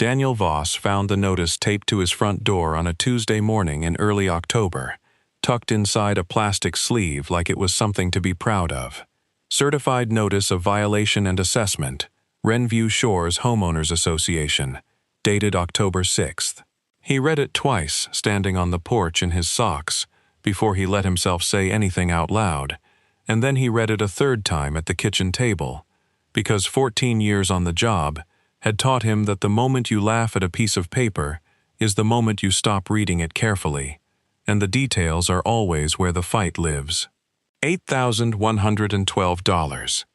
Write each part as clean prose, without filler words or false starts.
Daniel Voss found the notice taped to his front door on a Tuesday morning in early October, tucked inside a plastic sleeve like it was something to be proud of. Certified Notice of Violation and Assessment, Wrenview Shores Homeowners Association, dated October 6th. He read it twice, standing on the porch in his socks, before he let himself say anything out loud, and then he read it a third time at the kitchen table, because 14 years on the job had taught him that the moment you laugh at a piece of paper is the moment you stop reading it carefully, and the details are always where the fight lives. $8,112.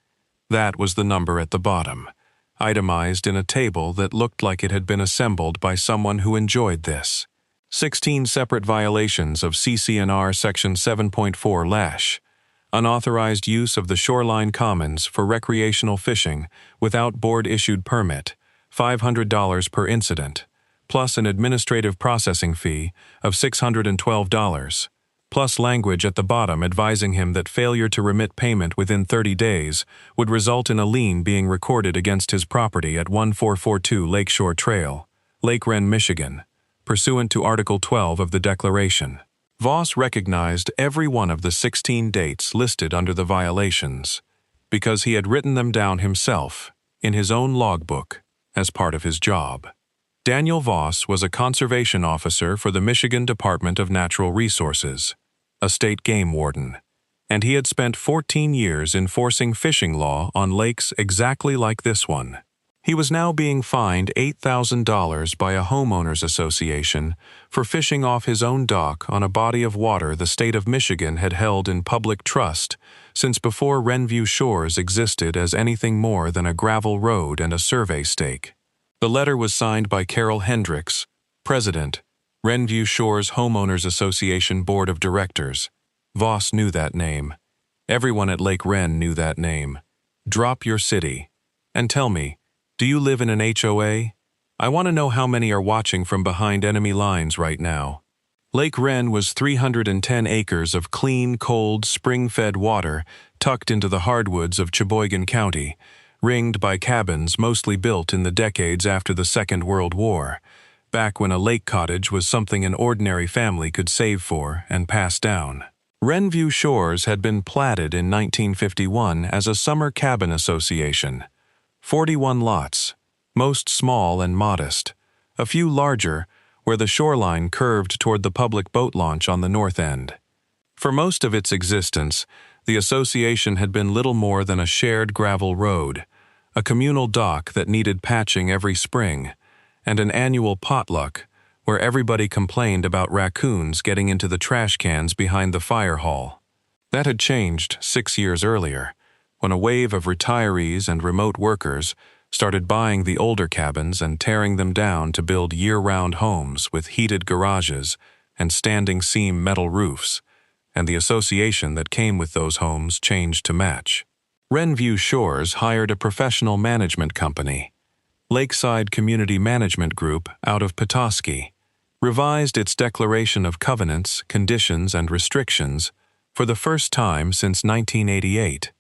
That was the number at the bottom, itemized in a table that looked like it had been assembled by someone who enjoyed this. 16 separate violations of CC&R Section 7.4 Lash, unauthorized use of the shoreline commons for recreational fishing without board-issued permit, $500 per incident, plus an administrative processing fee of $612, plus language at the bottom advising him that failure to remit payment within 30 days would result in a lien being recorded against his property at 1442 Lakeshore Trail, Lake Wren, Michigan, pursuant to Article 12 of the Declaration. Voss recognized every one of the 16 dates listed under the violations, because he had written them down himself in his own logbook as part of his job. Daniel Voss was a conservation officer for the Michigan Department of Natural Resources, a state game warden, and he had spent 14 years enforcing fishing law on lakes exactly like this one. He was now being fined $8,000 by a homeowners association for fishing off his own dock on a body of water the state of Michigan had held in public trust since before Wrenview Shores existed as anything more than a gravel road and a survey stake. The letter was signed by Carol Hendricks, President, Wrenview Shores Homeowners Association Board of Directors. Voss knew that name. Everyone at Lake Wren knew that name. Drop your city. And tell me, do you live in an HOA? I want to know how many are watching from behind enemy lines right now. Lake Wren was 310 acres of clean, cold, spring-fed water tucked into the hardwoods of Cheboygan County, ringed by cabins mostly built in the decades after the Second World War, back when a lake cottage was something an ordinary family could save for and pass down. Wrenview Shores had been platted in 1951 as a summer cabin association. 41 lots, most small and modest, a few larger where the shoreline curved toward the public boat launch on the north end. For most of its existence, the association had been little more than a shared gravel road, a communal dock that needed patching every spring, and an annual potluck where everybody complained about raccoons getting into the trash cans behind the fire hall. That had changed 6 years earlier, when a wave of retirees and remote workers started buying the older cabins and tearing them down to build year-round homes with heated garages and standing seam metal roofs, and the association that came with those homes changed to match. Wrenview Shores hired a professional management company, Lakeside Community Management Group out of Petoskey, revised its declaration of covenants, conditions, and restrictions for the first time since 1988,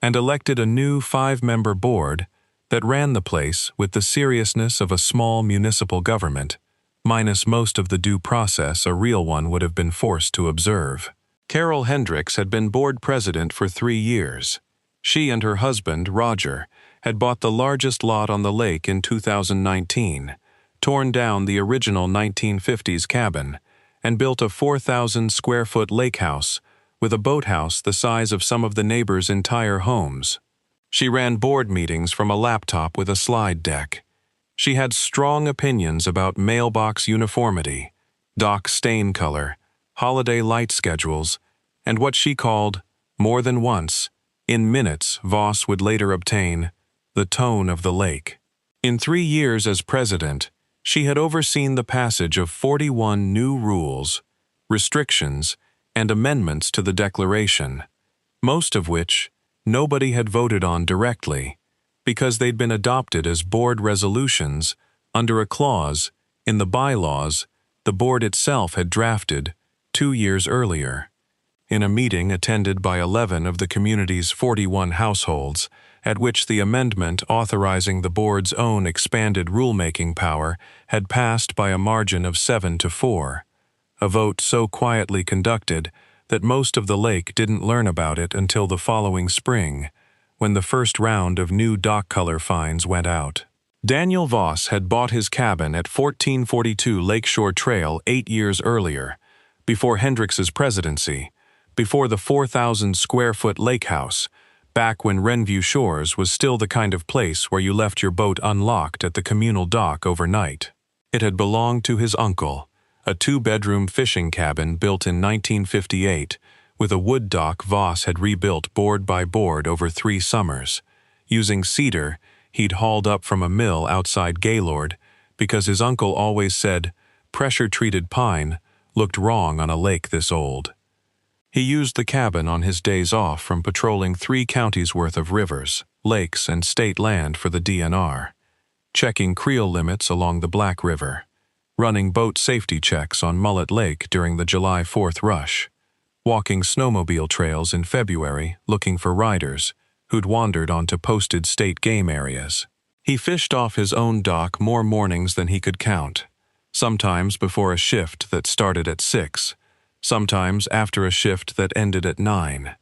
and elected a new 5-member board that ran the place with the seriousness of a small municipal government, minus most of the due process a real one would have been forced to observe. Carol Hendricks had been board president for 3 years. She and her husband, Roger, had bought the largest lot on the lake in 2019, torn down the original 1950s cabin, and built a 4,000-square-foot lake house with a boathouse the size of some of the neighbors' entire homes. She ran board meetings from a laptop with a slide deck. She had strong opinions about mailbox uniformity, dock stain color, holiday light schedules, and what she called, more than once, in minutes Voss would later obtain, the tone of the lake. In 3 years as president, she had overseen the passage of 41 new rules, restrictions, and amendments to the Declaration, most of which nobody had voted on directly, because they'd been adopted as board resolutions under a clause in the bylaws the board itself had drafted 2 years earlier. in a meeting attended by 11 of the community's 41 households, at which the amendment authorizing the board's own expanded rulemaking power had passed by a margin of 7-4, a vote so quietly conducted that most of the lake didn't learn about it until the following spring, when the first round of new dock color fines went out. Daniel Voss had bought his cabin at 1442 Lakeshore Trail 8 years earlier, before Hendrix's presidency, before the 4,000-square-foot lake house, back when Wrenview Shores was still the kind of place where you left your boat unlocked at the communal dock overnight. It had belonged to his uncle, a 2-bedroom fishing cabin built in 1958, with a wood dock Voss had rebuilt board by board over 3 summers, using cedar he'd hauled up from a mill outside Gaylord because his uncle always said pressure-treated pine looked wrong on a lake this old. He used the cabin on his days off from patrolling 3 counties' worth of rivers, lakes, and state land for the DNR, checking creel limits along the Black River, running boat safety checks on Mullet Lake during the July 4th rush, walking snowmobile trails in February looking for riders who'd wandered onto posted state game areas. He fished off his own dock more mornings than he could count, sometimes before a shift that started at 6, sometimes after a shift that ended at 9,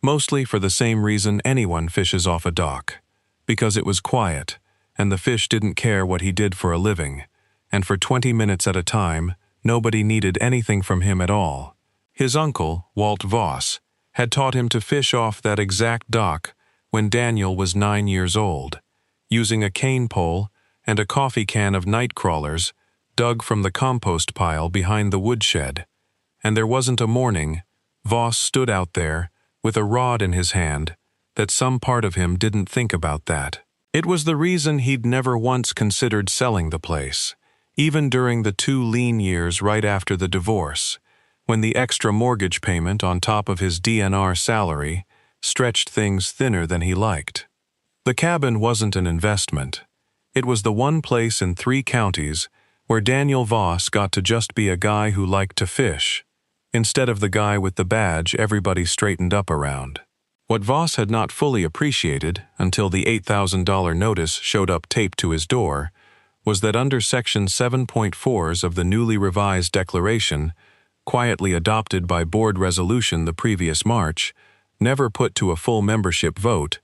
mostly for the same reason anyone fishes off a dock, because it was quiet, and the fish didn't care what he did for a living, and for 20 minutes at a time, nobody needed anything from him at all. His uncle, Walt Voss, had taught him to fish off that exact dock when Daniel was 9 years old, using a cane pole and a coffee can of night crawlers dug from the compost pile behind the woodshed. And there wasn't a morning Voss stood out there with a rod in his hand that some part of him didn't think about that. It was the reason he'd never once considered selling the place, even during the 2 lean years right after the divorce, when the extra mortgage payment on top of his DNR salary stretched things thinner than he liked. The cabin wasn't an investment. It was the one place in 3 counties where Daniel Voss got to just be a guy who liked to fish, instead of the guy with the badge everybody straightened up around. What Voss had not fully appreciated until the $8,000 notice showed up taped to his door was that under Section 7.4s of the newly revised declaration, quietly adopted by board resolution the previous March, never put to a full membership vote,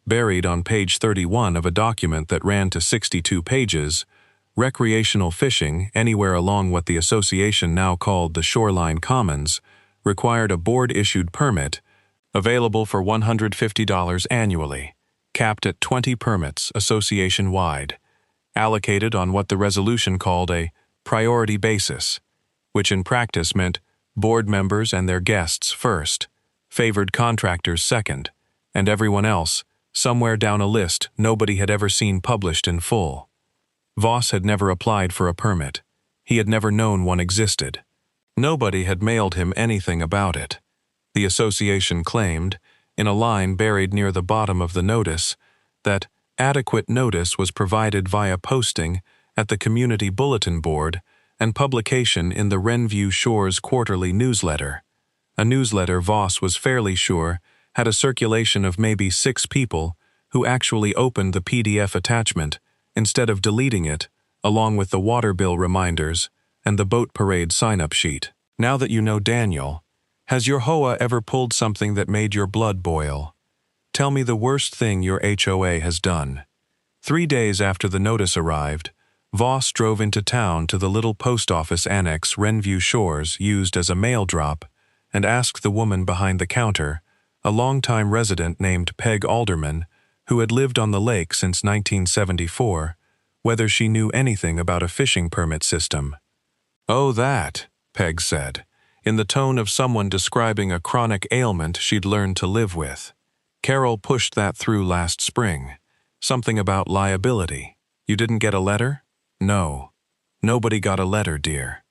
buried on page 31 of a document that ran to 62 pages, recreational fishing anywhere along what the association now called the Shoreline Commons required a board-issued permit, available for $150 annually, capped at 20 permits association-wide, allocated on what the resolution called a priority basis, which in practice meant board members and their guests first, favored contractors second, and everyone else, somewhere down a list nobody had ever seen published in full. Voss had never applied for a permit. He had never known one existed. Nobody had mailed him anything about it. The association claimed, in a line buried near the bottom of the notice, that adequate notice was provided via posting at the Community Bulletin Board and publication in the Wrenview Shores Quarterly newsletter, a newsletter Voss was fairly sure had a circulation of maybe 6 people who actually opened the PDF attachment instead of deleting it, along with the water bill reminders and the boat parade sign-up sheet. Now that you know Daniel, has your HOA ever pulled something that made your blood boil? Tell me the worst thing your HOA has done. 3 days after the notice arrived, Voss drove into town to the little post office annex Wrenview Shores used as a mail drop and asked the woman behind the counter, a longtime resident named Peg Alderman, who had lived on the lake since 1974, whether she knew anything about a fishing permit system. "Oh, that," Peg said, in the tone of someone describing a chronic ailment she'd learned to live with. "Carol pushed that through last spring. Something about liability. You didn't get a letter?" "No. Nobody got a letter, dear.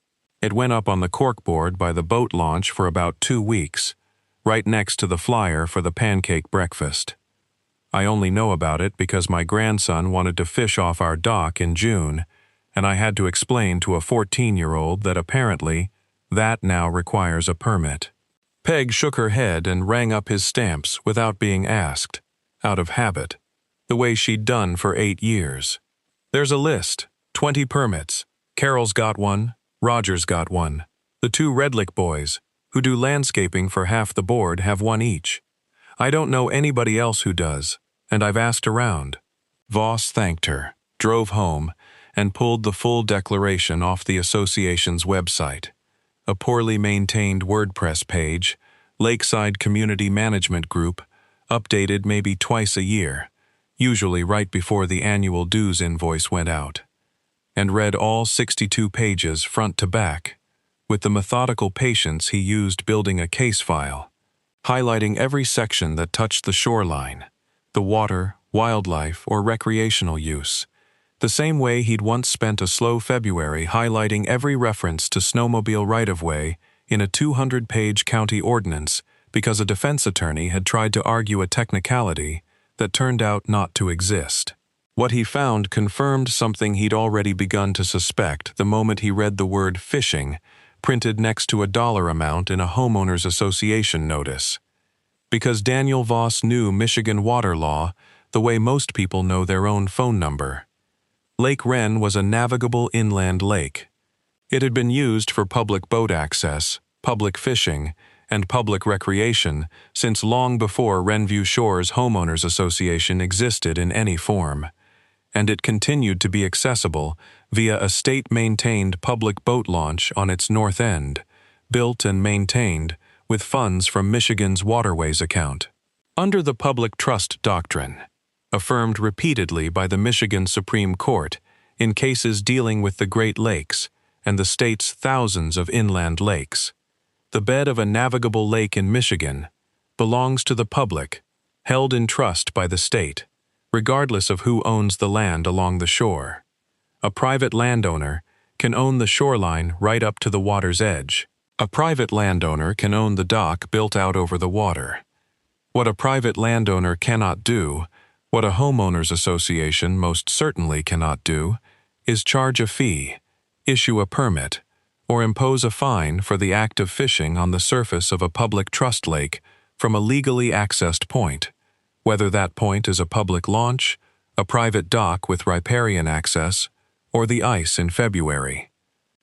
It went up on the corkboard by the boat launch for about 2 weeks, right next to the flyer for the pancake breakfast. I only know about it because my grandson wanted to fish off our dock in June, and I had to explain to a 14-year-old that apparently that now requires a permit." Peg shook her head and rang up his stamps without being asked, out of habit, the way she'd done for 8 years. There's a list, 20 permits. Carol's got one, Roger's got one. The 2 Redlick boys, who do landscaping for half the board, have one each. I don't know anybody else who does, and I've asked around. Voss thanked her, drove home, and pulled the full declaration off the association's website. A poorly maintained WordPress page, Lakeside Community Management Group, updated maybe twice a year, usually right before the annual dues invoice went out, and read all 62 pages front to back, with the methodical patience he used building a case file, highlighting every section that touched the shoreline, the water, wildlife, or recreational use, the same way he'd once spent a slow February highlighting every reference to snowmobile right-of-way in a 200-page county ordinance because a defense attorney had tried to argue a technicality that turned out not to exist. What he found confirmed something he'd already begun to suspect the moment he read the word fishing printed next to a dollar amount in a homeowners association notice. Because Daniel Voss knew Michigan water law the way most people know their own phone number. Lake Wren was a navigable inland lake. It had been used for public boat access, public fishing, and public recreation since long before Wrenview Shores Homeowners Association existed in any form, and it continued to be accessible via a state-maintained public boat launch on its north end, built and maintained with funds from Michigan's Waterways account. Under the public trust doctrine, affirmed repeatedly by the Michigan Supreme Court in cases dealing with the Great Lakes and the state's thousands of inland lakes, the bed of a navigable lake in Michigan belongs to the public, held in trust by the state, regardless of who owns the land along the shore. A private landowner can own the shoreline right up to the water's edge. A private landowner can own the dock built out over the water. What a private landowner cannot do, what a homeowners association most certainly cannot do, is charge a fee, issue a permit, or impose a fine for the act of fishing on the surface of a public trust lake from a legally accessed point, whether that point is a public launch, a private dock with riparian access, or the ice in February.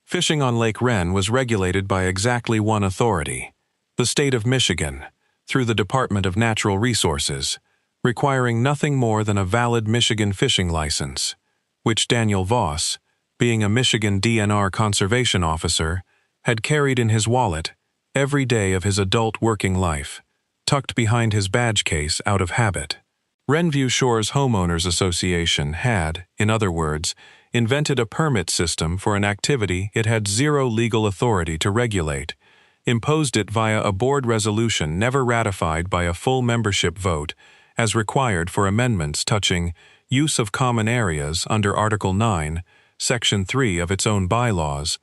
Fishing on Lake Wren was regulated by exactly one authority, the state of Michigan, through the Department of Natural Resources, requiring nothing more than a valid Michigan fishing license, which Daniel Voss, being a Michigan DNR conservation officer, had carried in his wallet every day of his adult working life, tucked behind his badge case out of habit. Wrenview Shores Homeowners Association had, in other words, invented a permit system for an activity it had zero legal authority to regulate, imposed it via a board resolution never ratified by a full membership vote, as required for amendments touching use of common areas under Article 9, Section 3 of its own bylaws,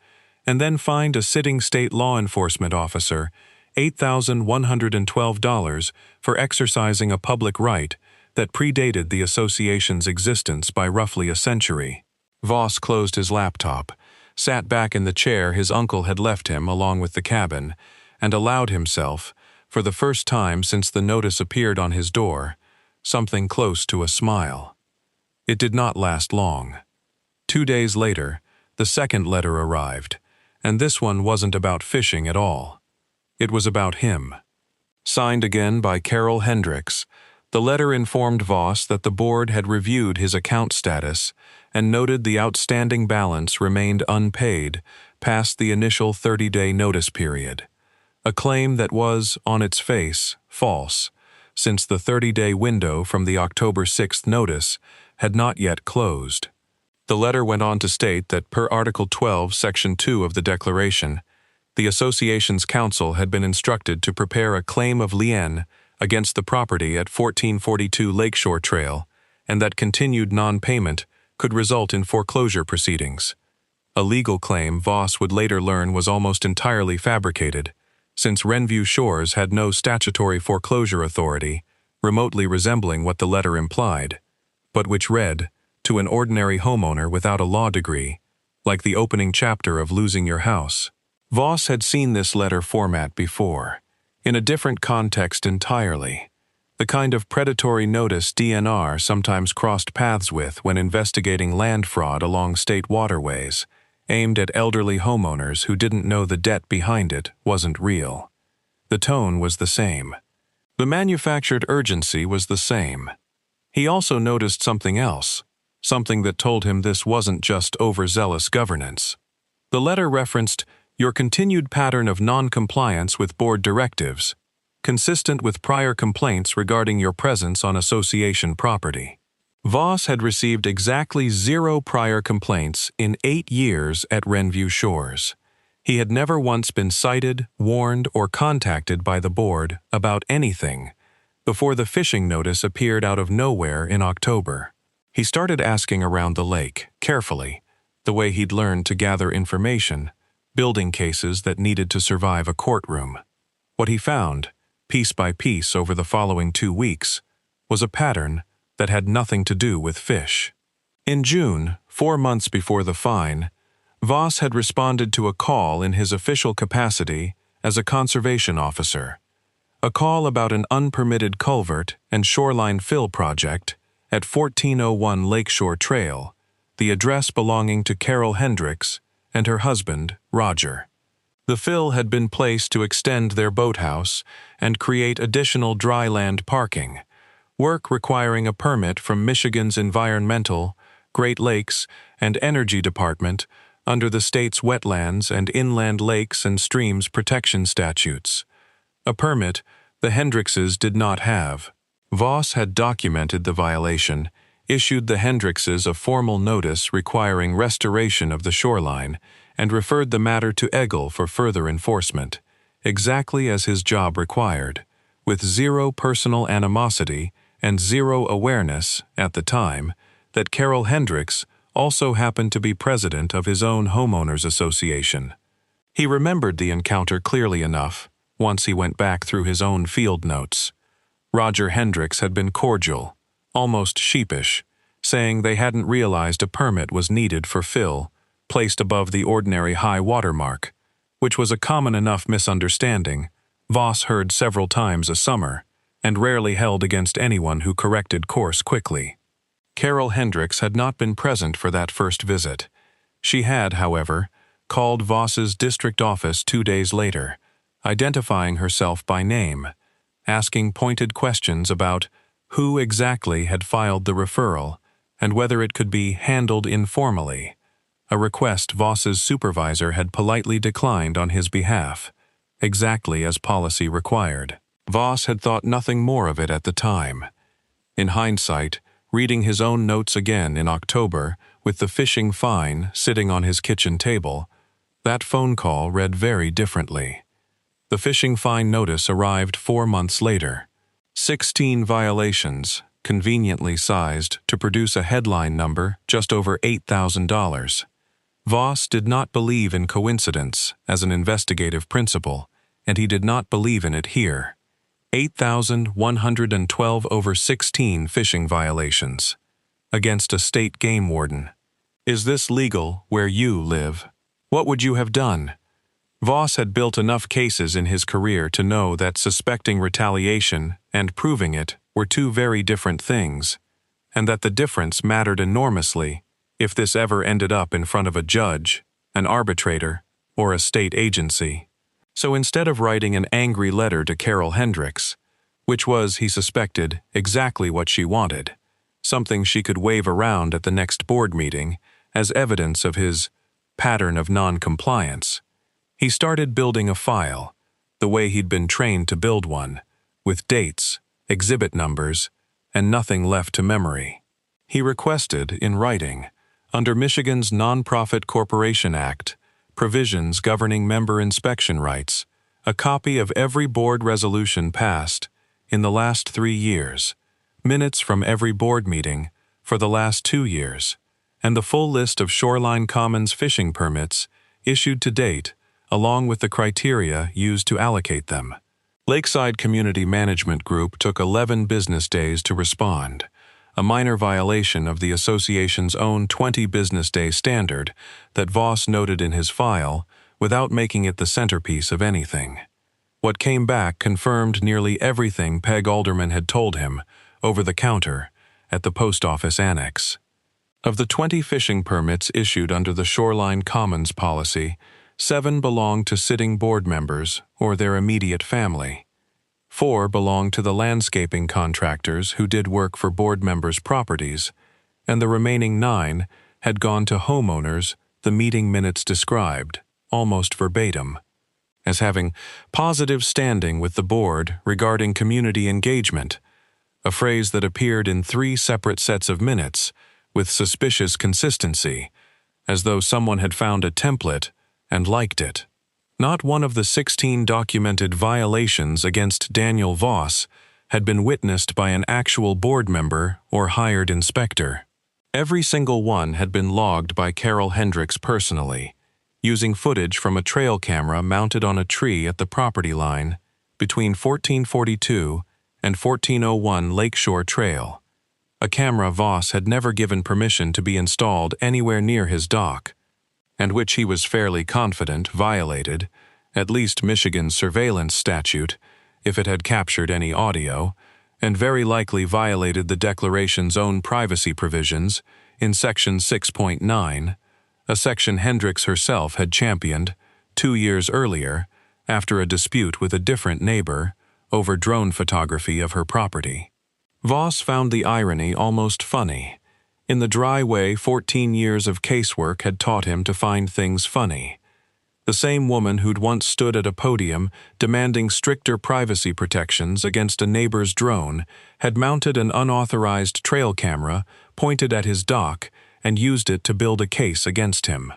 and then fined a sitting state law enforcement officer $8,112 for exercising a public right that predated the association's existence by roughly a century. Voss closed his laptop, sat back in the chair his uncle had left him along with the cabin, and allowed himself, for the first time since the notice appeared on his door, something close to a smile. It did not last long. 2 days later, the second letter arrived, and this one wasn't about fishing at all. It was about him. Signed again by Carol Hendricks, the letter informed Voss that the board had reviewed his account status and noted the outstanding balance remained unpaid past the initial 30-day notice period, a claim that was, on its face, false, since the 30-day window from the October 6th notice had not yet closed. The letter went on to state that per Article 12, Section 2 of the Declaration, the Association's counsel had been instructed to prepare a claim of Lien against the property at 1442 Lakeshore Trail, and that continued non-payment could result in foreclosure proceedings. A legal claim Voss would later learn was almost entirely fabricated, since Wrenview Shores had no statutory foreclosure authority, remotely resembling what the letter implied, but which read, to an ordinary homeowner without a law degree, like the opening chapter of Losing Your House. Voss had seen this letter format before. in a different context entirely. The kind of predatory notice DNR sometimes crossed paths with when investigating land fraud along state waterways, aimed at elderly homeowners who didn't know the debt behind it wasn't real. The tone was the same. The manufactured urgency was the same. He also noticed something else, something that told him this wasn't just overzealous governance. The letter referenced your continued pattern of non-compliance with board directives, consistent with prior complaints regarding your presence on association property. Voss had received exactly 0 prior complaints in 8 years at Wrenview Shores. He had never once been cited, warned, or contacted by the board about anything before the fishing notice appeared out of nowhere in October. He started asking around the lake, carefully, the way he'd learned to gather information, building cases that needed to survive a courtroom. What he found, piece by piece over the following 2 weeks, was a pattern that had nothing to do with fish. In June, 4 months before the fine, Voss had responded to a call in his official capacity as a conservation officer. A call about an unpermitted culvert and shoreline fill project at 1401 Lakeshore Trail, the address belonging to Carol Hendricks and her husband, Roger. The fill had been placed to extend their boathouse and create additional dry land parking, work requiring a permit from Michigan's Environmental, Great Lakes, and Energy Department under the state's Wetlands and Inland Lakes and Streams Protection Statutes. A permit the Hendrickses did not have. Voss had documented the violation, issued the Hendrickses a formal notice requiring restoration of the shoreline, and referred the matter to Eggle for further enforcement, exactly as his job required, with 0 personal animosity and 0 awareness, at the time, that Carol Hendricks also happened to be president of his own homeowners association. He remembered the encounter clearly enough, once he went back through his own field notes. Roger Hendricks had been cordial, almost sheepish, saying they hadn't realized a permit was needed for fill, placed above the ordinary high water mark, which was a common enough misunderstanding Voss heard several times a summer, and rarely held against anyone who corrected course quickly. Carol Hendricks had not been present for that first visit. She had, however, called Voss's district office 2 days later, identifying herself by name, asking pointed questions about who exactly had filed the referral and whether it could be handled informally, a request Voss's supervisor had politely declined on his behalf, exactly as policy required. Voss had thought nothing more of it at the time. In hindsight, reading his own notes again in October with the fishing fine sitting on his kitchen table, that phone call read very differently. The fishing fine notice arrived 4 months later. 16 violations, conveniently sized to produce a headline number just over $8,000. Voss did not believe in coincidence as an investigative principle, and he did not believe in it here. 8,112 over 16 fishing violations against a state game warden. Is this legal where you live? What would you have done? Voss had built enough cases in his career to know that suspecting retaliation and proving it were 2 very different things, and that the difference mattered enormously if this ever ended up in front of a judge, an arbitrator, or a state agency. So instead of writing an angry letter to Carol Hendricks, which was, he suspected, exactly what she wanted, something she could wave around at the next board meeting as evidence of his pattern of non-compliance, he started building a file, the way he'd been trained to build one, with dates, exhibit numbers, and nothing left to memory. He requested, in writing, under Michigan's Nonprofit Corporation Act, provisions governing member inspection rights, a copy of every board resolution passed in the last 3 years, minutes from every board meeting for the last 2 years, and the full list of Shoreline Commons fishing permits issued to date, along with the criteria used to allocate them. Lakeside Community Management Group took 11 business days to respond, a minor violation of the association's own 20 business day standard that Voss noted in his file without making it the centerpiece of anything. What came back confirmed nearly everything Peg Alderman had told him over the counter at the post office annex. Of the 20 fishing permits issued under the Shoreline Commons policy, 7 belonged to sitting board members or their immediate family. 4 belonged to the landscaping contractors who did work for board members' properties, and the remaining 9 had gone to homeowners the meeting minutes described, almost verbatim, as having positive standing with the board regarding community engagement, a phrase that appeared in 3 separate sets of minutes with suspicious consistency, as though someone had found a template and liked it. Not one of the 16 documented violations against Daniel Voss had been witnessed by an actual board member or hired inspector. Every single one had been logged by Carol Hendricks personally, using footage from a trail camera mounted on a tree at the property line between 1442 and 1401 Lakeshore Trail, a camera Voss had never given permission to be installed anywhere near his dock, and which he was fairly confident violated at least Michigan's surveillance statute if it had captured any audio, and very likely violated the Declaration's own privacy provisions in Section 6.9, a section Hendricks herself had championed 2 years earlier after a dispute with a different neighbor over drone photography of her property. Voss found the irony almost funny, in the dry way 14 years of casework had taught him to find things funny. The same woman who'd once stood at a podium demanding stricter privacy protections against a neighbor's drone had mounted an unauthorized trail camera pointed at his dock and used it to build a case against him.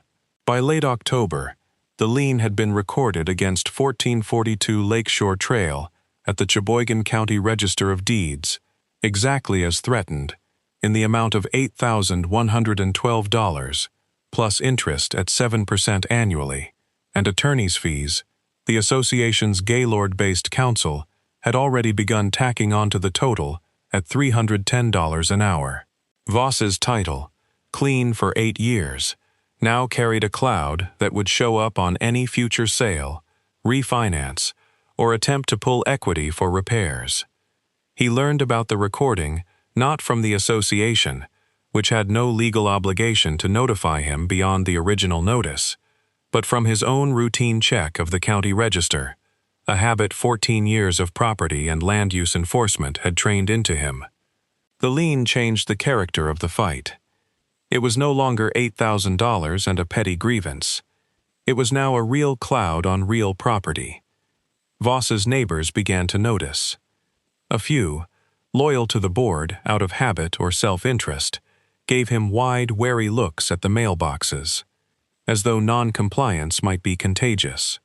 By late October, the lien had been recorded against 1442 Lakeshore Trail at the Cheboygan County Register of Deeds, exactly as threatened, in the amount of $8,112, plus interest at 7% annually, and attorney's fees. The association's Gaylord-based counsel had already begun tacking onto the total at $310 an hour. Voss's title, clean for 8 years, now carried a cloud that would show up on any future sale, refinance, or attempt to pull equity for repairs. He learned about the recording not from the association, which had no legal obligation to notify him beyond the original notice, but from his own routine check of the county register, a habit 14 years of property and land use enforcement had trained into him. The lien changed the character of the fight. It was no longer $8,000 and a petty grievance. It was now a real cloud on real property. Voss's neighbors began to notice. A few, loyal to the board out of habit or self-interest, gave him wide, wary looks at the mailboxes, as though non-compliance might be contagious.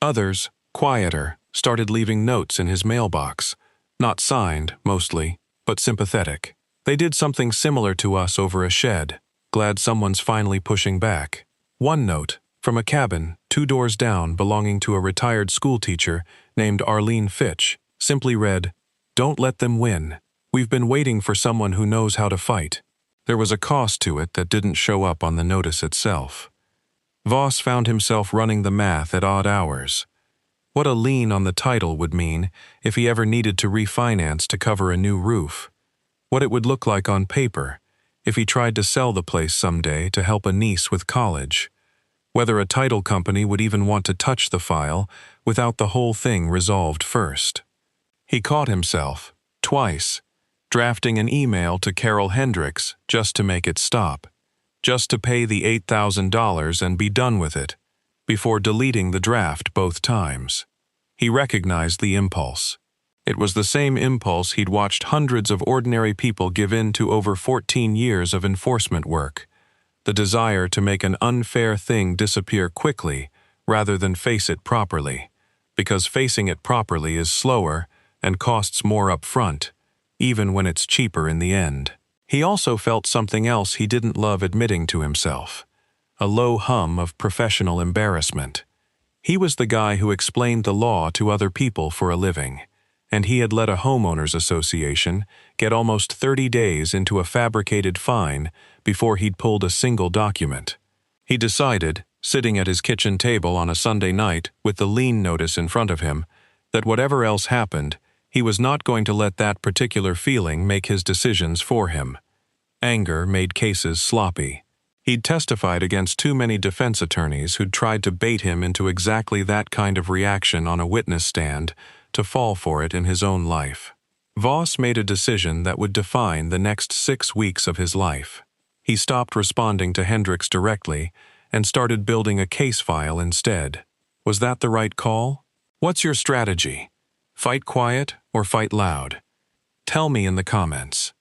Others, quieter, started leaving notes in his mailbox, not signed, mostly, but sympathetic. They did something similar to us over a shed, glad someone's finally pushing back. One note, from a cabin 2 doors down belonging to a retired schoolteacher named Arlene Fitch, simply read, "Don't let them win. We've been waiting for someone who knows how to fight." There was a cost to it that didn't show up on the notice itself. Voss found himself running the math at odd hours. What a lien on the title would mean if he ever needed to refinance to cover a new roof. What it would look like on paper if he tried to sell the place someday to help a niece with college. Whether a title company would even want to touch the file without the whole thing resolved first. He caught himself, twice, drafting an email to Carol Hendricks just to make it stop, just to pay the $8,000 and be done with it, before deleting the draft both times. He recognized the impulse. It was the same impulse he'd watched hundreds of ordinary people give in to over 14 years of enforcement work, the desire to make an unfair thing disappear quickly rather than face it properly, because facing it properly is slower and costs more up front, even when it's cheaper in the end. He also felt something else he didn't love admitting to himself, a low hum of professional embarrassment. He was the guy who explained the law to other people for a living, and he had let a homeowners association get almost 30 days into a fabricated fine before he'd pulled a single document. He decided, sitting at his kitchen table on a Sunday night with the lien notice in front of him, that whatever else happened, he was not going to let that particular feeling make his decisions for him. Anger made cases sloppy. He'd testified against too many defense attorneys who'd tried to bait him into exactly that kind of reaction on a witness stand to fall for it in his own life. Voss made a decision that would define the next 6 weeks of his life. He stopped responding to Hendricks directly and started building a case file instead. Was that the right call? What's your strategy? Fight quiet or fight loud? Tell me in the comments.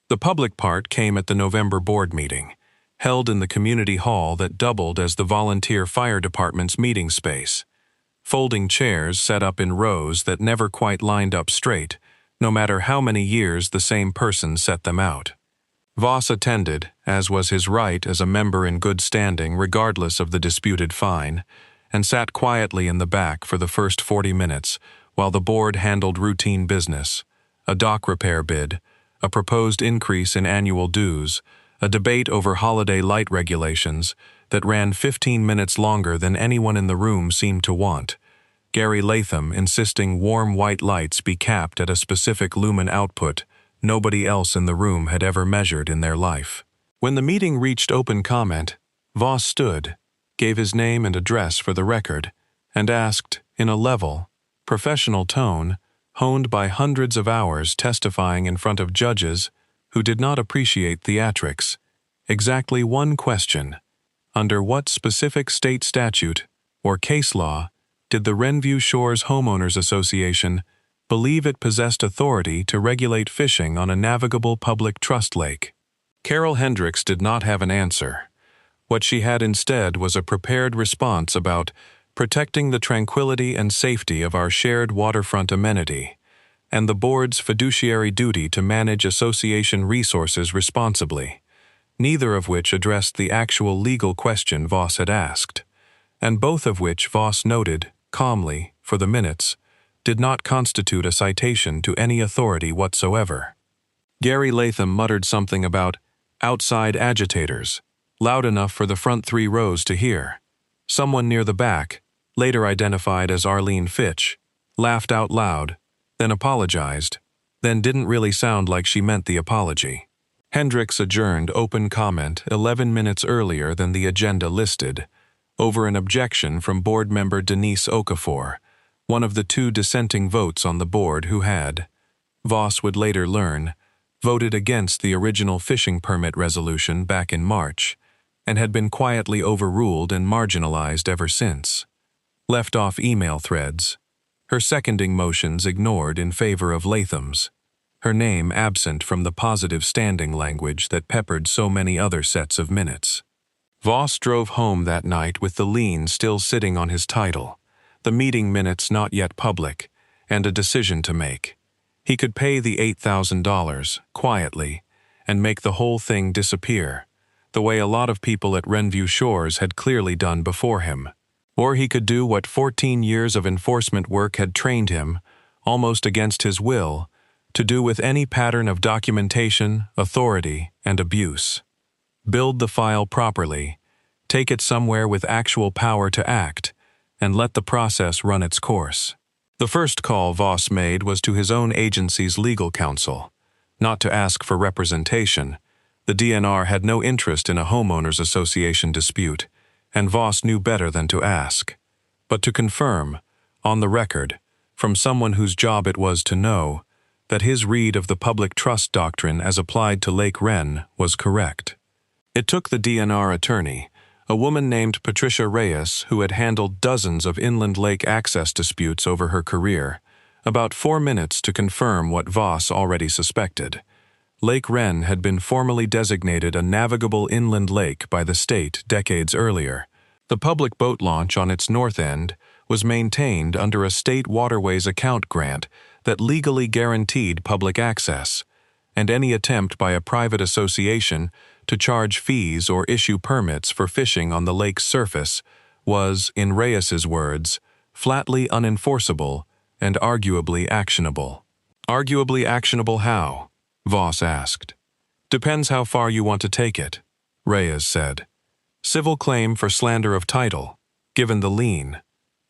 The public part came at the November board meeting, held in the community hall that doubled as the volunteer fire department's meeting space. Folding chairs set up in rows that never quite lined up straight, no matter how many years the same person set them out. Voss attended, as was his right as a member in good standing regardless of the disputed fine, and sat quietly in the back for the first 40 minutes while the board handled routine business, a dock repair bid, a proposed increase in annual dues, a debate over holiday light regulations that ran 15 minutes longer than anyone in the room seemed to want, Gary Latham insisting warm white lights be capped at a specific lumen output nobody else in the room had ever measured in their life. When the meeting reached open comment, Voss stood, gave his name and address for the record, and asked, in a level, professional tone, honed by hundreds of hours testifying in front of judges who did not appreciate theatrics, exactly one question: under what specific state statute or case law did the Wrenview Shores Homeowners Association believe it possessed authority to regulate fishing on a navigable public trust lake? Carol Hendricks did not have an answer. What she had instead was a prepared response about protecting the tranquility and safety of our shared waterfront amenity, and the board's fiduciary duty to manage association resources responsibly, neither of which addressed the actual legal question Voss had asked, and both of which Voss noted, calmly, for the minutes, did not constitute a citation to any authority whatsoever. Gary Latham muttered something about outside agitators, loud enough for the front 3 rows to hear. Someone near the back, later identified as Arlene Fitch, laughed out loud, then apologized, then didn't really sound like she meant the apology. Hendricks adjourned open comment 11 minutes earlier than the agenda listed, over an objection from board member Denise Okafor, one of the 2 dissenting votes on the board who had, Voss would later learn, voted against the original fishing permit resolution back in March, and had been quietly overruled and marginalized ever since. Left off email threads, her seconding motions ignored in favor of Latham's, her name absent from the positive standing language that peppered so many other sets of minutes. Voss drove home that night with the lien still sitting on his title, the meeting minutes not yet public, and a decision to make. He could pay the $8,000, quietly, and make the whole thing disappear, the way a lot of people at Wrenview Shores had clearly done before him. Or he could do what 14 years of enforcement work had trained him, almost against his will, to do with any pattern of documentation, authority, and abuse. Build the file properly, take it somewhere with actual power to act, and let the process run its course. The first call Voss made was to his own agency's legal counsel, not to ask for representation. The DNR had no interest in a homeowners association dispute, and Voss knew better than to ask, but to confirm, on the record, from someone whose job it was to know, that his read of the public trust doctrine as applied to Lake Wren was correct. It took the DNR attorney, a woman named Patricia Reyes who had handled dozens of inland lake access disputes over her career, about 4 minutes to confirm what Voss already suspected. Lake Wren had been formally designated a navigable inland lake by the state decades earlier. The public boat launch on its north end was maintained under a state waterways account grant that legally guaranteed public access, and any attempt by a private association to charge fees or issue permits for fishing on the lake's surface was, in Reyes's words, flatly unenforceable and arguably actionable. Arguably actionable how? Voss asked. Depends how far you want to take it, Reyes said. Civil claim for slander of title, given the lien.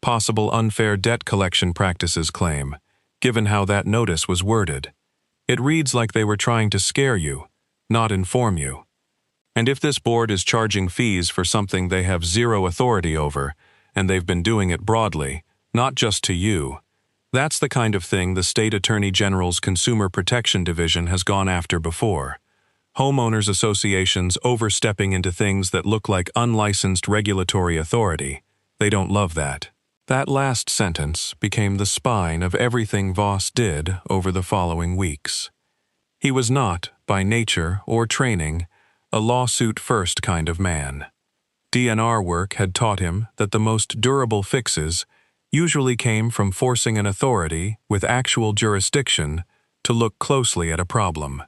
Possible unfair debt collection practices claim, given how that notice was worded. It reads like they were trying to scare you, not inform you. And if this board is charging fees for something they have zero authority over, and they've been doing it broadly, not just to you, that's the kind of thing the State Attorney General's Consumer Protection Division has gone after before. Homeowners associations overstepping into things that look like unlicensed regulatory authority. They don't love that. That last sentence became the spine of everything Voss did over the following weeks. He was not, by nature or training, a lawsuit-first kind of man. DNR work had taught him that the most durable fixes usually came from forcing an authority with actual jurisdiction to look closely at a problem,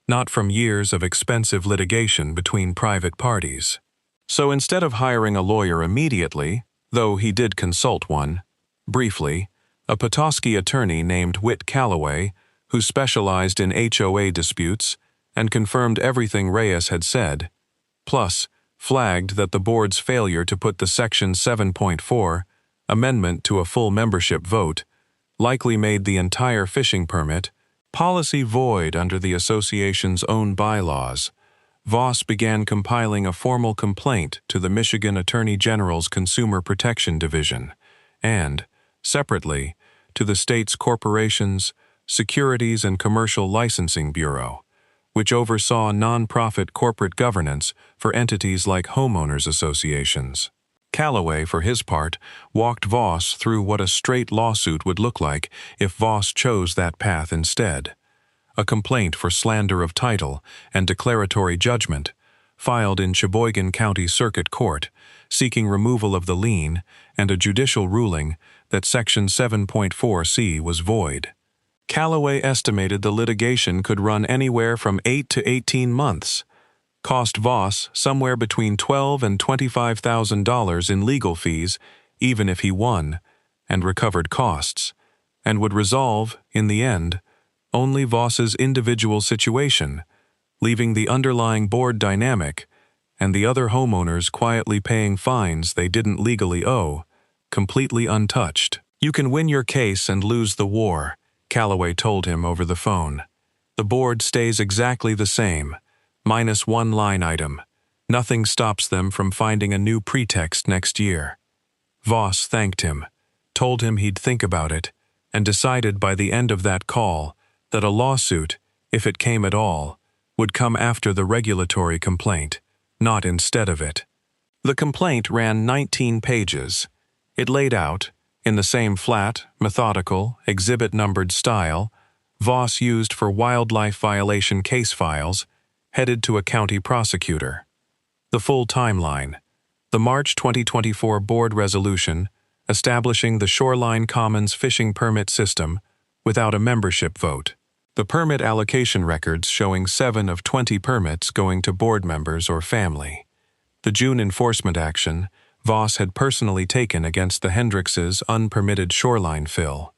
not from years of expensive litigation between private parties. So instead of hiring a lawyer immediately, though he did consult one, briefly, a Petoskey attorney named Whit Calloway, who specialized in HOA disputes and confirmed everything Reyes had said, plus flagged that the board's failure to put the Section 7.4 amendment to a full membership vote likely made the entire fishing permit policy void under the association's own bylaws. Voss began compiling a formal complaint to the Michigan Attorney General's Consumer Protection Division and, separately, to the state's Corporations, Securities and Commercial Licensing Bureau, which oversaw nonprofit corporate governance for entities like homeowners associations. Calloway, for his part, walked Voss through what a straight lawsuit would look like if Voss chose that path instead. A complaint for slander of title and declaratory judgment, filed in Sheboygan County Circuit Court, seeking removal of the lien and a judicial ruling that Section 7.4c was void. Calloway estimated the litigation could run anywhere from 8 to 18 months, cost Voss somewhere between $12,000 and $25,000 in legal fees even if he won and recovered costs, and would resolve, in the end, only Voss's individual situation, leaving the underlying board dynamic and the other homeowners quietly paying fines they didn't legally owe, completely untouched. "You can win your case and lose the war," Calloway told him over the phone. "The board stays exactly the same, minus one line item. Nothing stops them from finding a new pretext next year." Voss thanked him, told him he'd think about it, and decided by the end of that call that a lawsuit, if it came at all, would come after the regulatory complaint, not instead of it. The complaint ran 19 pages. It laid out, in the same flat, methodical, exhibit-numbered style Voss used for wildlife violation case files, headed to a county prosecutor. The full timeline: the March 2024 board resolution establishing the Shoreline Commons fishing permit system without a membership vote. The permit allocation records showing 7 of 20 permits going to board members or family. The June enforcement action Voss had personally taken against the Hendrickses' unpermitted shoreline fill.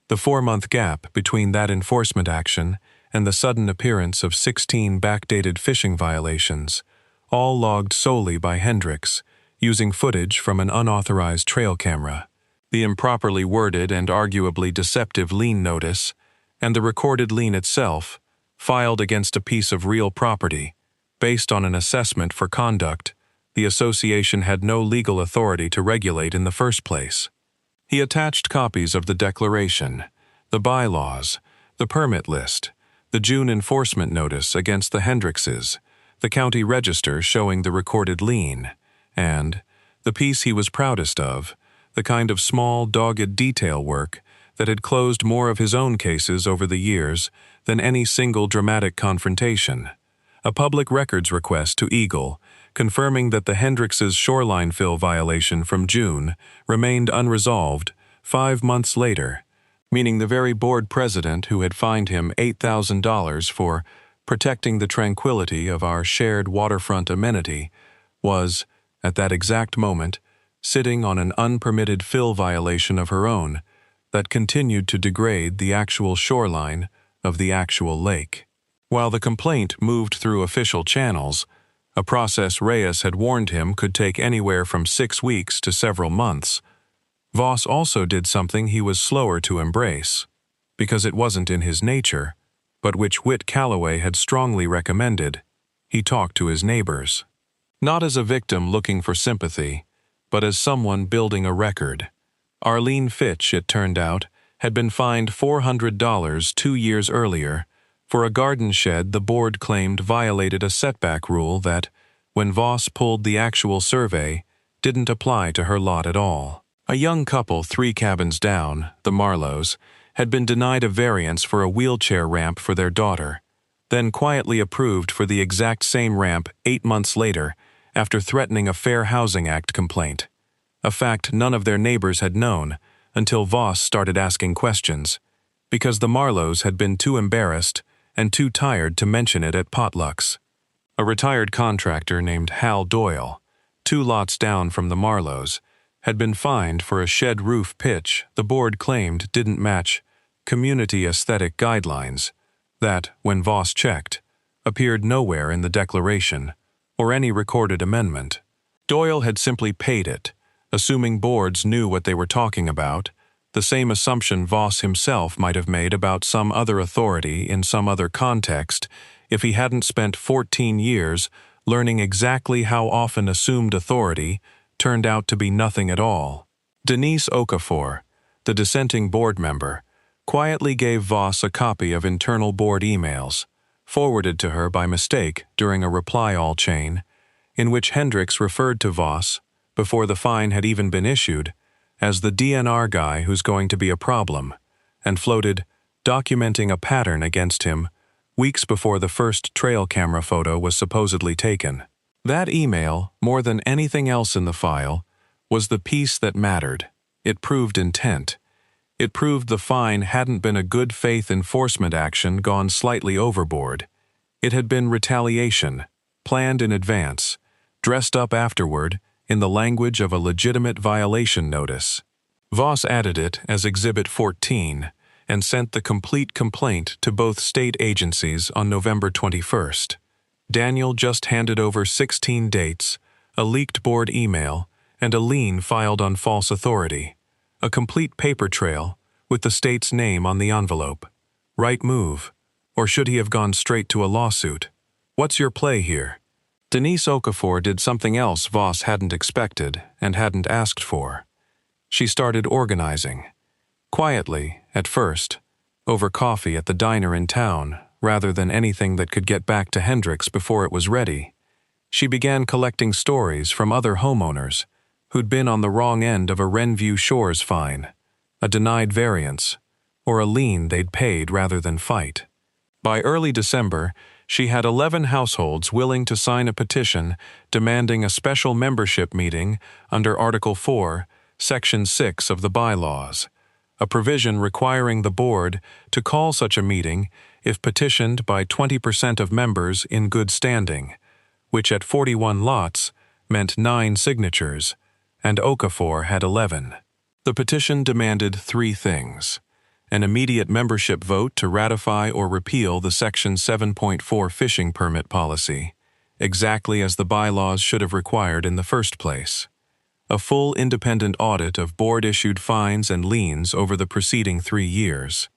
The 4-month gap between that enforcement action and the sudden appearance of 16 backdated fishing violations, all logged solely by Hendricks, using footage from an unauthorized trail camera. The improperly worded and arguably deceptive lien notice, and the recorded lien itself, filed against a piece of real property, based on an assessment for conduct the association had no legal authority to regulate in the first place. He attached copies of the declaration, the bylaws, the permit list, the June enforcement notice against the Hendrickses, the county register showing the recorded lien, and, the piece he was proudest of, the kind of small, dogged detail work that had closed more of his own cases over the years than any single dramatic confrontation, a public records request to Eagle confirming that the Hendrickses' shoreline fill violation from June remained unresolved 5 months later, meaning the very board president who had fined him $8,000 for protecting the tranquility of our shared waterfront amenity was, at that exact moment, sitting on an unpermitted fill violation of her own that continued to degrade the actual shoreline of the actual lake. While the complaint moved through official channels, a process Reyes had warned him could take anywhere from 6 weeks to several months, Voss also did something he was slower to embrace, because it wasn't in his nature, but which Whit Calloway had strongly recommended. He talked to his neighbors. Not as a victim looking for sympathy, but as someone building a record. Arlene Fitch, it turned out, had been fined $400 2 years earlier for a garden shed the board claimed violated a setback rule that, when Voss pulled the actual survey, didn't apply to her lot at all. A young couple 3 cabins down, the Marlows, had been denied a variance for a wheelchair ramp for their daughter, then quietly approved for the exact same ramp 8 months later after threatening a Fair Housing Act complaint, a fact none of their neighbors had known until Voss started asking questions, because the Marlows had been too embarrassed and too tired to mention it at potlucks. A retired contractor named Hal Doyle, 2 lots down from the Marlows, had been fined for a shed roof pitch the board claimed didn't match community aesthetic guidelines that, when Voss checked, appeared nowhere in the declaration or any recorded amendment. Doyle had simply paid it, assuming boards knew what they were talking about, the same assumption Voss himself might have made about some other authority in some other context if he hadn't spent 14 years learning exactly how often assumed authority turned out to be nothing at all. Denise Okafor, the dissenting board member, quietly gave Voss a copy of internal board emails, forwarded to her by mistake during a reply-all chain, in which Hendricks referred to Voss, before the fine had even been issued, as the DNR guy who's going to be a problem, and floated, documenting a pattern against him, weeks before the first trail camera photo was supposedly taken. That email, more than anything else in the file, was the piece that mattered. It proved intent. It proved the fine hadn't been a good faith enforcement action gone slightly overboard. It had been retaliation, planned in advance, dressed up afterward in the language of a legitimate violation notice. Voss added it as Exhibit 14 and sent the complete complaint to both state agencies on November 21st. Daniel just handed over 16 dates, a leaked board email, and a lien filed on false authority. A complete paper trail with the state's name on the envelope. Right move. Or should he have gone straight to a lawsuit? What's your play here? Denise Okafor did something else Voss hadn't expected and hadn't asked for. She started organizing. Quietly, at first, over coffee at the diner in town, rather than anything that could get back to Hendricks before it was ready. She began collecting stories from other homeowners who'd been on the wrong end of a Wrenview Shores fine, a denied variance, or a lien they'd paid rather than fight. By early December, she had 11 households willing to sign a petition demanding a special membership meeting under Article 4, Section 6 of the bylaws, a provision requiring the board to call such a meeting if petitioned by 20% of members in good standing, which at 41 lots meant 9 signatures, and Okafor had 11. The petition demanded 3 things: an immediate membership vote to ratify or repeal the Section 7.4 fishing permit policy, exactly as the bylaws should have required in the first place, a full independent audit of board-issued fines and liens over the preceding 3 years,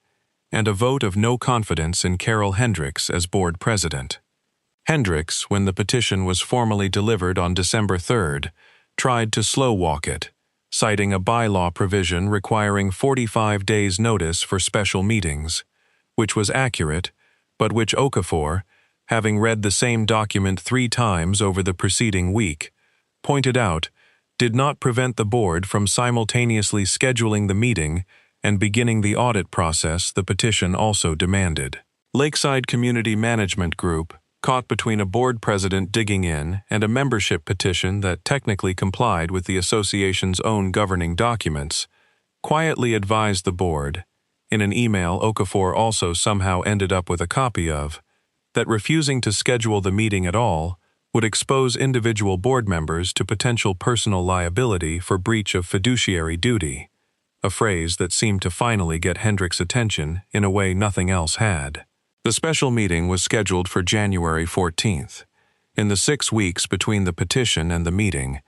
and a vote of no confidence in Carol Hendricks as board president. Hendricks, when the petition was formally delivered on December 3rd, tried to slow-walk it, citing a bylaw provision requiring 45 days' notice for special meetings, which was accurate, but which Okafor, having read the same document 3 times over the preceding week, pointed out did not prevent the board from simultaneously scheduling the meeting and beginning the audit process the petition also demanded. Lakeside Community Management Group, caught between a board president digging in and a membership petition that technically complied with the association's own governing documents, quietly advised the board, in an email Okafor also somehow ended up with a copy of, that refusing to schedule the meeting at all would expose individual board members to potential personal liability for breach of fiduciary duty, a phrase that seemed to finally get Hendricks' attention in a way nothing else had. The special meeting was scheduled for January 14th. In the 6 weeks between the petition and the meeting,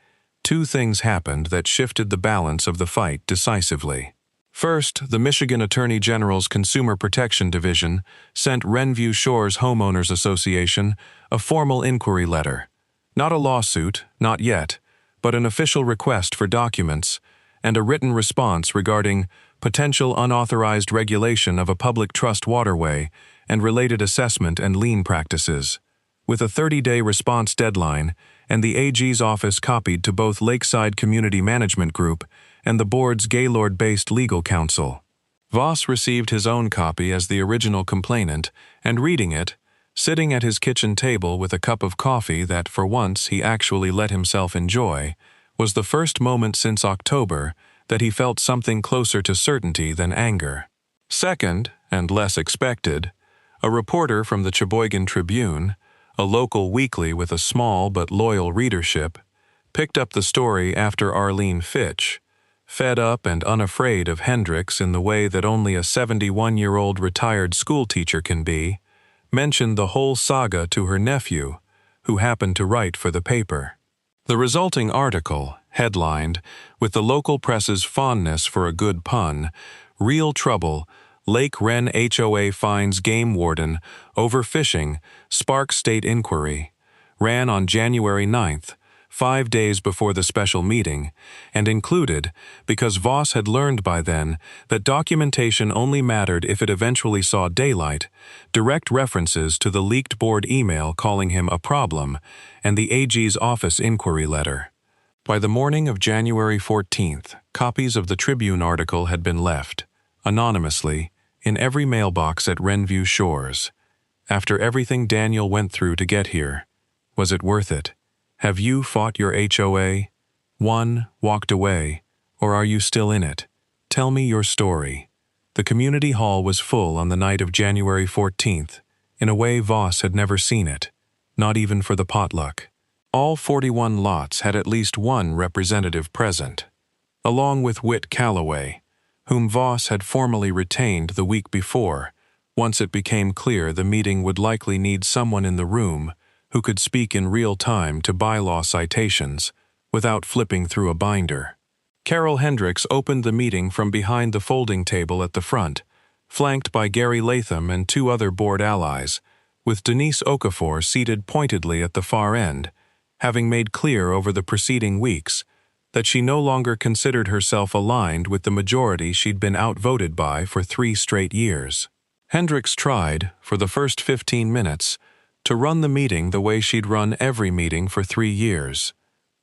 two things happened that shifted the balance of the fight decisively. First, the Michigan Attorney General's Consumer Protection Division sent Wrenview Shores Homeowners Association a formal inquiry letter. Not a lawsuit, not yet, but an official request for documents and a written response regarding potential unauthorized regulation of a public trust waterway and related assessment and lien practices, with a 30-day response deadline and the AG's office copied to both Lakeside Community Management Group and the board's Gaylord-based legal counsel. Voss received his own copy as the original complainant, and reading it, sitting at his kitchen table with a cup of coffee that for once he actually let himself enjoy, was the first moment since October that he felt something closer to certainty than anger. Second, and less expected, a reporter from the Cheboygan Tribune, a local weekly with a small but loyal readership, picked up the story after Arlene Fitch, fed up and unafraid of Hendricks in the way that only a 71-year-old retired schoolteacher can be, mentioned the whole saga to her nephew, who happened to write for the paper. The resulting article, headlined, with the local press's fondness for a good pun, "Real Trouble, Lake Wren HOA Finds Game Warden Over Fishing, Sparks State Inquiry," ran on January 9th, 5 days before the special meeting, and included, because Voss had learned by then that documentation only mattered if it eventually saw daylight, direct references to the leaked board email calling him a problem and the AG's office inquiry letter. By the morning of January 14th, copies of the Tribune article had been left, anonymously, in every mailbox at Wrenview Shores. After everything Daniel went through to get here, was it worth it? Have you fought your HOA? Won, walked away, or are you still in it? Tell me your story. The community hall was full on the night of January 14th, in a way Voss had never seen it, not even for the potluck. All 41 lots had at least one representative present, along with Whit Calloway, whom Voss had formally retained the week before, once it became clear the meeting would likely need someone in the room who could speak in real time to bylaw citations without flipping through a binder. Carol Hendricks opened the meeting from behind the folding table at the front, flanked by Gary Latham and two other board allies, with Denise Okafor seated pointedly at the far end, having made clear over the preceding weeks that she no longer considered herself aligned with the majority she'd been outvoted by for 3 straight years. Hendricks tried, for the first 15 minutes, to run the meeting the way she'd run every meeting for 3 years.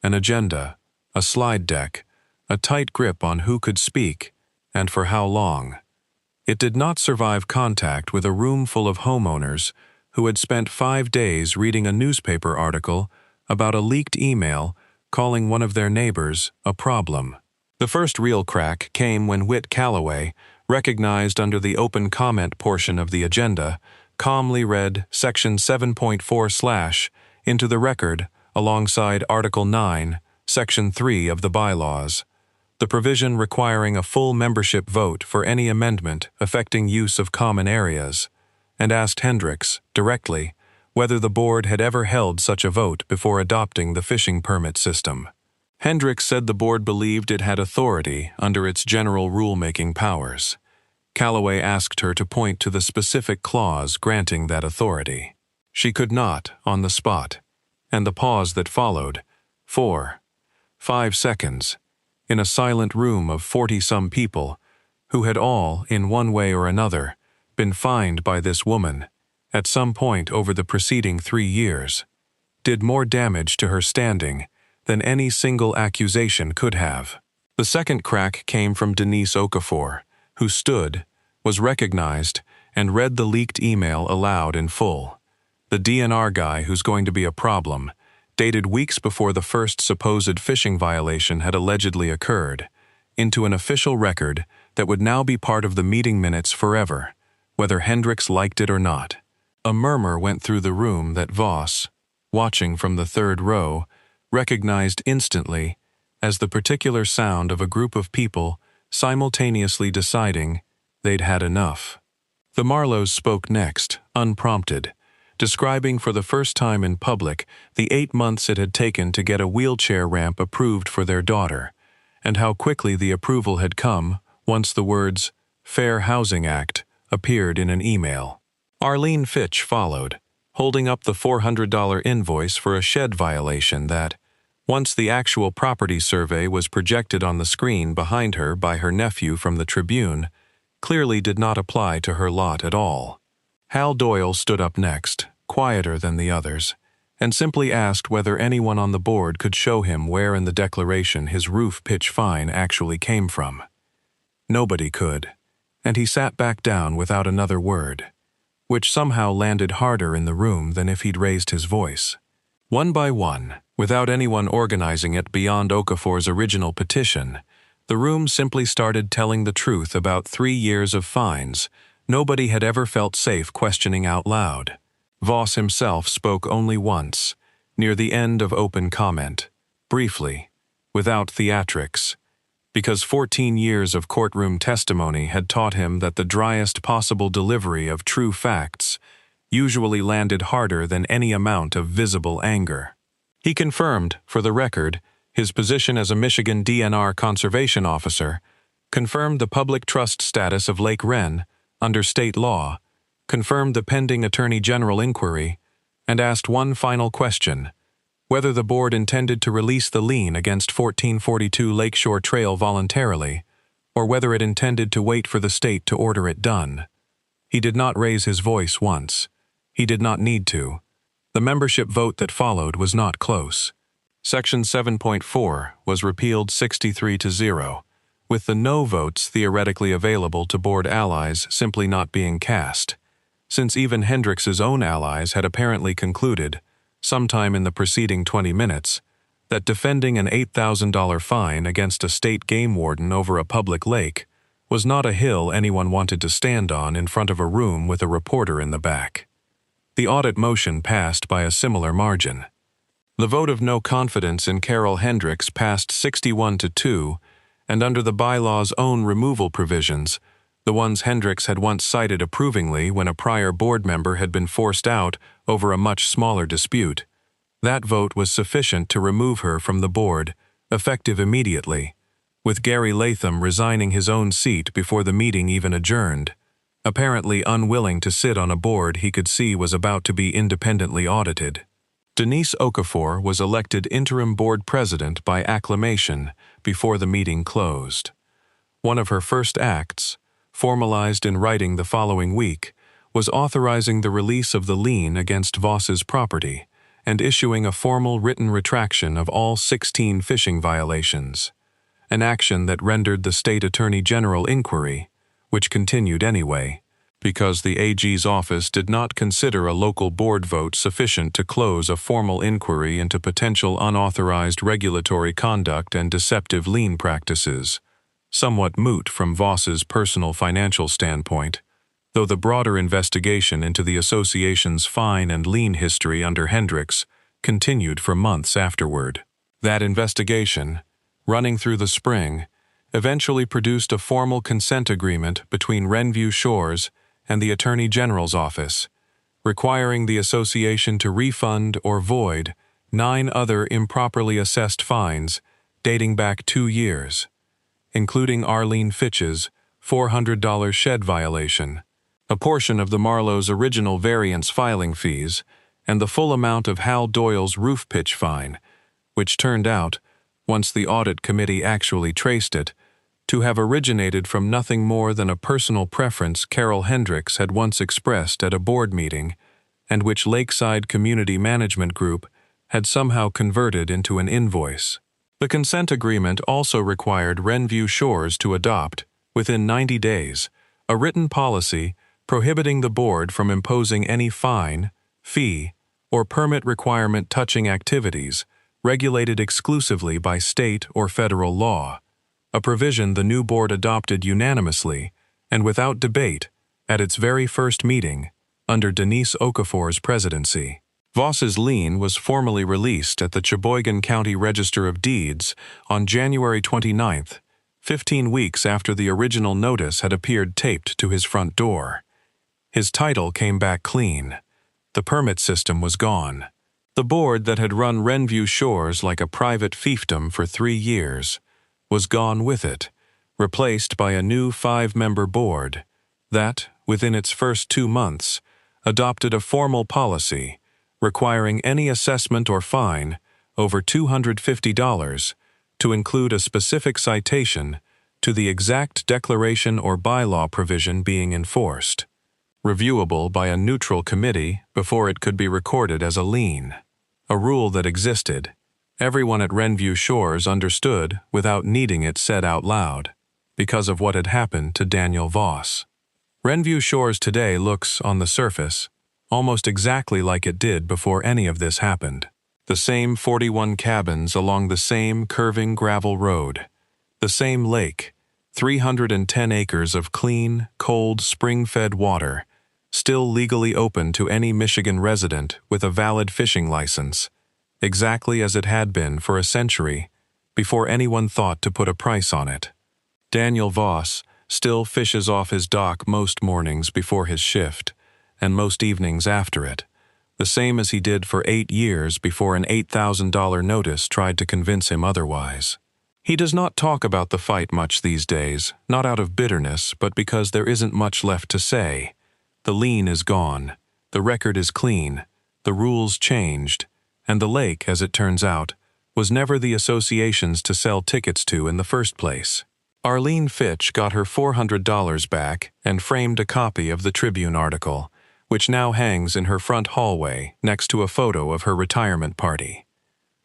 An agenda, a slide deck, a tight grip on who could speak, and for how long. It did not survive contact with a room full of homeowners who had spent 5 days reading a newspaper article about a leaked email calling one of their neighbors a problem. The first real crack came when Whit Calloway, recognized under the open comment portion of the agenda, calmly read Section 7.4/ into the record alongside Article 9, Section 3 of the bylaws, the provision requiring a full membership vote for any amendment affecting use of common areas, and asked Hendricks, directly, whether the board had ever held such a vote before adopting the fishing permit system. Hendricks said the board believed it had authority under its general rulemaking powers. Calloway asked her to point to the specific clause granting that authority. She could not, on the spot, and the pause that followed, 5 seconds, in a silent room of 40-some people, who had all, in one way or another, been fined by this woman, at some point over the preceding 3 years, did more damage to her standing than any single accusation could have. The second crack came from Denise Okafor, who stood, was recognized, and read the leaked email aloud in full. The DNR guy who's going to be a problem, dated weeks before the first supposed fishing violation had allegedly occurred, into an official record that would now be part of the meeting minutes forever, whether Hendricks liked it or not. A murmur went through the room that Voss, watching from the 3rd row, recognized instantly as the particular sound of a group of people simultaneously deciding they'd had enough. The Marlowes spoke next, unprompted, describing for the first time in public the 8 months it had taken to get a wheelchair ramp approved for their daughter, and how quickly the approval had come once the words Fair Housing Act appeared in an email. Arlene Fitch followed, holding up the $400 invoice for a shed violation that, once the actual property survey was projected on the screen behind her by her nephew from the Tribune, clearly did not apply to her lot at all. Hal Doyle stood up next, quieter than the others, and simply asked whether anyone on the board could show him where in the declaration his roof pitch fine actually came from. Nobody could, and he sat back down without another word, which somehow landed harder in the room than if he'd raised his voice. One by one, without anyone organizing it beyond Okafor's original petition, the room simply started telling the truth about 3 years of fines nobody had ever felt safe questioning out loud. Voss himself spoke only once, near the end of open comment, briefly, without theatrics, because 14 years of courtroom testimony had taught him that the driest possible delivery of true facts usually landed harder than any amount of visible anger. He confirmed, for the record, his position as a Michigan DNR conservation officer, confirmed the public trust status of Lake Wren under state law, confirmed the pending Attorney General inquiry, and asked one final question: whether the board intended to release the lien against 1442 Lakeshore Trail voluntarily, or whether it intended to wait for the state to order it done. He did not raise his voice once. He did not need to. The membership vote that followed was not close. Section 7.4 was repealed 63-0, with the no votes theoretically available to board allies simply not being cast, since even Hendricks's own allies had apparently concluded, sometime in the preceding 20 minutes, that defending an $8,000 fine against a state game warden over a public lake was not a hill anyone wanted to stand on in front of a room with a reporter in the back. The audit motion passed by a similar margin. The vote of no confidence in Carol Hendricks passed 61-2, and under the bylaw's own removal provisions, the ones Hendricks had once cited approvingly when a prior board member had been forced out over a much smaller dispute, that vote was sufficient to remove her from the board, effective immediately, with Gary Latham resigning his own seat before the meeting even adjourned, apparently unwilling to sit on a board he could see was about to be independently audited. Denise Okafor was elected interim board president by acclamation before the meeting closed. One of her first acts, formalized in writing the following week, was authorizing the release of the lien against Voss's property and issuing a formal written retraction of all 16 fishing violations, an action that rendered the state attorney general inquiry, which continued anyway, because the AG's office did not consider a local board vote sufficient to close a formal inquiry into potential unauthorized regulatory conduct and deceptive lien practices, somewhat moot from Voss's personal financial standpoint, though the broader investigation into the association's fine and lien history under Hendricks continued for months afterward. That investigation, running through the spring, eventually produced a formal consent agreement between Wrenview Shores and the Attorney General's office, requiring the association to refund or void 9 other improperly assessed fines dating back 2 years, including Arlene Fitch's $400 shed violation, a portion of the Marlowe's original variance filing fees, and the full amount of Hal Doyle's roof pitch fine, which turned out, once the audit committee actually traced it, to have originated from nothing more than a personal preference Carol Hendricks had once expressed at a board meeting, and which Lakeside Community Management Group had somehow converted into an invoice. The consent agreement also required Wrenview Shores to adopt, within 90 days, a written policy prohibiting the board from imposing any fine, fee, or permit requirement touching activities regulated exclusively by state or federal law, a provision the new board adopted unanimously and without debate at its very first meeting under Denise Okafor's presidency. Voss's lien was formally released at the Cheboygan County Register of Deeds on January 29th, 15 weeks after the original notice had appeared taped to his front door. His title came back clean. The permit system was gone. The board that had run Wrenview Shores like a private fiefdom for 3 years was gone with it, replaced by a new 5-member board that, within its first 2 months, adopted a formal policy requiring any assessment or fine over $250 to include a specific citation to the exact declaration or bylaw provision being enforced, reviewable by a neutral committee before it could be recorded as a lien. A rule that existed, everyone at Wrenview Shores understood without needing it said out loud, because of what had happened to Daniel Voss. Wrenview Shores today looks, on the surface, almost exactly like it did before any of this happened. The same 41 cabins along the same curving gravel road, the same lake, 310 acres of clean, cold, spring-fed water, still legally open to any Michigan resident with a valid fishing license, exactly as it had been for a century before anyone thought to put a price on it. Daniel Voss still fishes off his dock most mornings before his shift, and most evenings after it, the same as he did for 8 years before an $8,000 notice tried to convince him otherwise. He does not talk about the fight much these days, not out of bitterness, but because there isn't much left to say. The lien is gone, the record is clean, the rules changed, and the lake, as it turns out, was never the association's to sell tickets to in the first place. Arlene Fitch got her $400 back and framed a copy of the Tribune article, which now hangs in her front hallway next to a photo of her retirement party.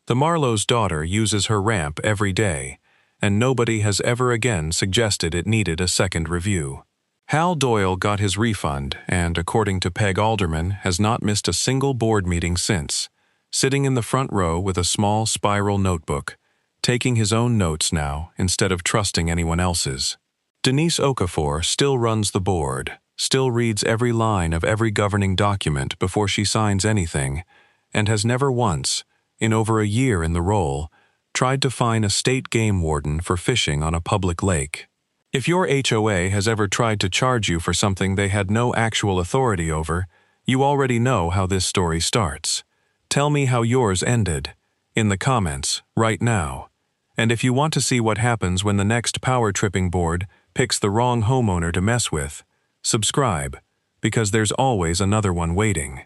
The Marlowe's daughter uses her ramp every day, and nobody has ever again suggested it needed a second review. Hal Doyle got his refund and, according to Peg Alderman, has not missed a single board meeting since, sitting in the front row with a small spiral notebook, taking his own notes now instead of trusting anyone else's. Denise Okafor still runs the board, still reads every line of every governing document before she signs anything, and has never once, in over a year in the role, tried to fine a state game warden for fishing on a public lake. If your HOA has ever tried to charge you for something they had no actual authority over, you already know how this story starts. Tell me how yours ended, in the comments, right now. And if you want to see what happens when the next power tripping board picks the wrong homeowner to mess with, subscribe, because there's always another one waiting.